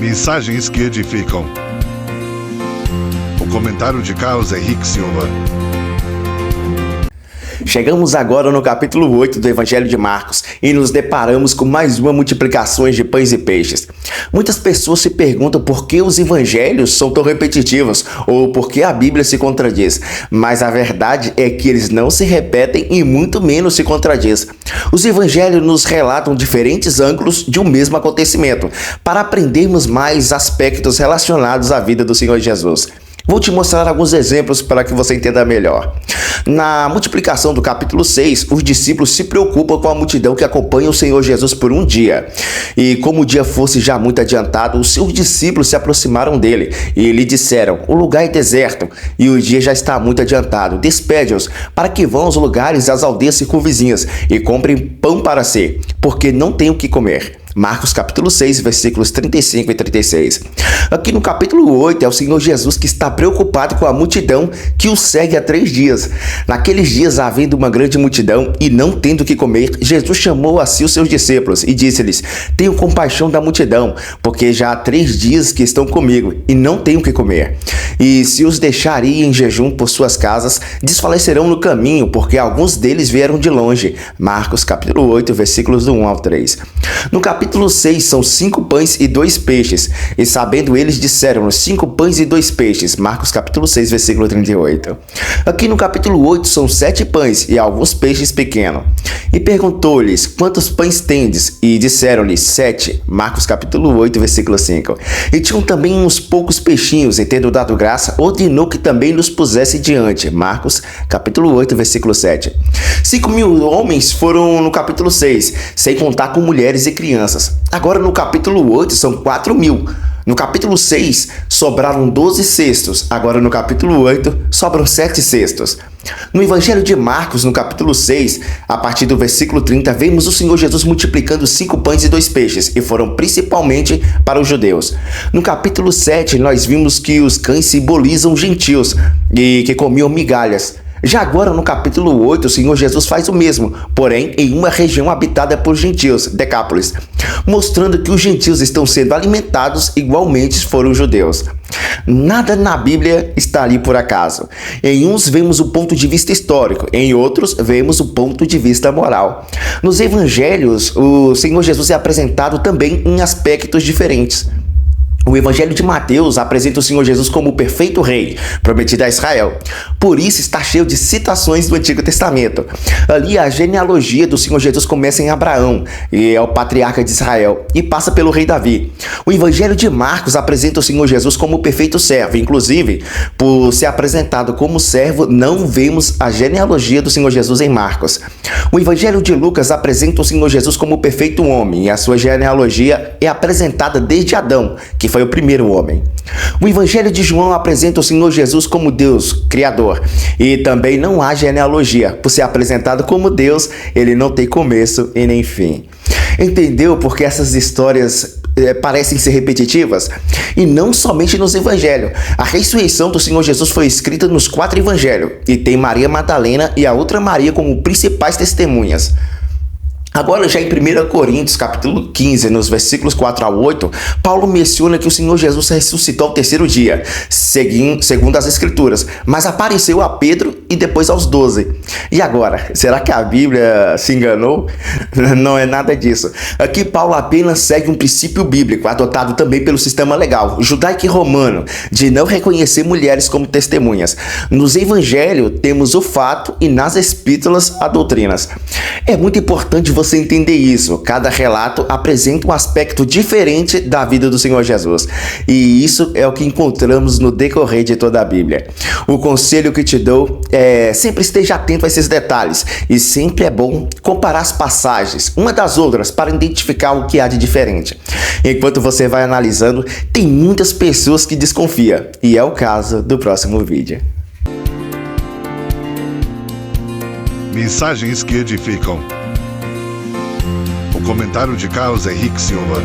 Mensagens que edificam. O comentário de Carlos Henrique Silva. Chegamos agora no capítulo 8 do Evangelho de Marcos e nos deparamos com mais uma multiplicação de pães e peixes. Muitas pessoas se perguntam por que os evangelhos são tão repetitivos ou por que a Bíblia se contradiz, mas a verdade é que eles não se repetem e muito menos se contradiz. Os evangelhos nos relatam diferentes ângulos de um mesmo acontecimento para aprendermos mais aspectos relacionados à vida do Senhor Jesus. Vou te mostrar alguns exemplos para que você entenda melhor. Na multiplicação do capítulo 6, os discípulos se preocupam com a multidão que acompanha o Senhor Jesus por um dia. E como o dia fosse já muito adiantado, os seus discípulos se aproximaram dele e lhe disseram: "O lugar é deserto e o dia já está muito adiantado. Despede-os para que vão aos lugares das aldeias circunvizinhas e comprem pão para si, porque não têm o que comer." Marcos capítulo 6, versículos 35 e 36. Aqui no capítulo 8 é o Senhor Jesus que está preocupado com a multidão que o segue há 3 dias. Naqueles dias, havendo uma grande multidão e não tendo o que comer, Jesus chamou a si os seus discípulos e disse-lhes: "Tenho compaixão da multidão, porque já há 3 dias que estão comigo e não tenho o que comer. E se os deixar ir em jejum por suas casas, desfalecerão no caminho, porque alguns deles vieram de longe." Marcos capítulo 8, versículos do 1 ao 3. No capítulo 6 são 5 pães e 2 peixes, e sabendo eles disseram-nos: 5 pães e 2 peixes. Marcos capítulo 6, versículo 38. Aqui no capítulo 8 são 7 pães e alguns peixes pequenos. E perguntou-lhes: "Quantos pães tendes?" E disseram-lhes: 7. Marcos capítulo 8, versículo 5. E tinham também uns poucos peixinhos, e tendo dado graça, ordenou que também nos pusesse diante. Marcos capítulo 8, versículo 7. 5.000 homens foram no capítulo 6, sem contar com mulheres e crianças. Agora no capítulo 8 são 4.000. No capítulo 6 sobraram 12 cestos. Agora no capítulo 8 sobram 7 cestos. No Evangelho de Marcos, no capítulo 6, a partir do versículo 30, vemos o Senhor Jesus multiplicando 5 pães e 2 peixes, e foram principalmente para os judeus. No capítulo 7, nós vimos que os cães simbolizam os gentios e que comiam migalhas. Já agora, no capítulo 8, o Senhor Jesus faz o mesmo, porém em uma região habitada por gentios, Decápolis, mostrando que os gentios estão sendo alimentados igualmente foram os judeus. Nada na Bíblia está ali por acaso. Em uns vemos o ponto de vista histórico, em outros vemos o ponto de vista moral. Nos evangelhos, o Senhor Jesus é apresentado também em aspectos diferentes. O Evangelho de Mateus apresenta o Senhor Jesus como o perfeito rei, prometido a Israel. Por isso está cheio de citações do Antigo Testamento. Ali a genealogia do Senhor Jesus começa em Abraão, e é o patriarca de Israel, e passa pelo rei Davi. O Evangelho de Marcos apresenta o Senhor Jesus como o perfeito servo. Inclusive, por ser apresentado como servo, não vemos a genealogia do Senhor Jesus em Marcos. O Evangelho de Lucas apresenta o Senhor Jesus como o perfeito homem, e a sua genealogia é apresentada desde Adão, que foi o primeiro homem. O Evangelho de João apresenta o Senhor Jesus como Deus, Criador, e também não há genealogia. Por ser apresentado como Deus, ele não tem começo e nem fim. Entendeu por que essas histórias parecem ser repetitivas? E não somente nos evangelhos. A ressurreição do Senhor Jesus foi escrita nos 4 evangelhos, e tem Maria Madalena e a outra Maria como principais testemunhas. Agora, já em 1 Coríntios, capítulo 15, nos versículos 4 a 8, Paulo menciona que o Senhor Jesus ressuscitou ao 3º dia, segundo as Escrituras, mas apareceu a Pedro e depois aos 12. E agora, será que a Bíblia se enganou? Não é nada disso. Aqui Paulo apenas segue um princípio bíblico, adotado também pelo sistema legal, judaico e romano, de não reconhecer mulheres como testemunhas. Nos evangelhos temos o fato e nas epístolas a doutrinas. É muito importante você entender isso. Cada relato apresenta um aspecto diferente da vida do Senhor Jesus. E isso é o que encontramos no decorrer de toda a Bíblia. O conselho que te dou é sempre esteja atento a esses detalhes. E sempre é bom comparar as passagens uma das outras para identificar o que há de diferente. Enquanto você vai analisando, tem muitas pessoas que desconfiam. E é o caso do próximo vídeo. Mensagens que edificam. O comentário de Carlos Henrique Silva.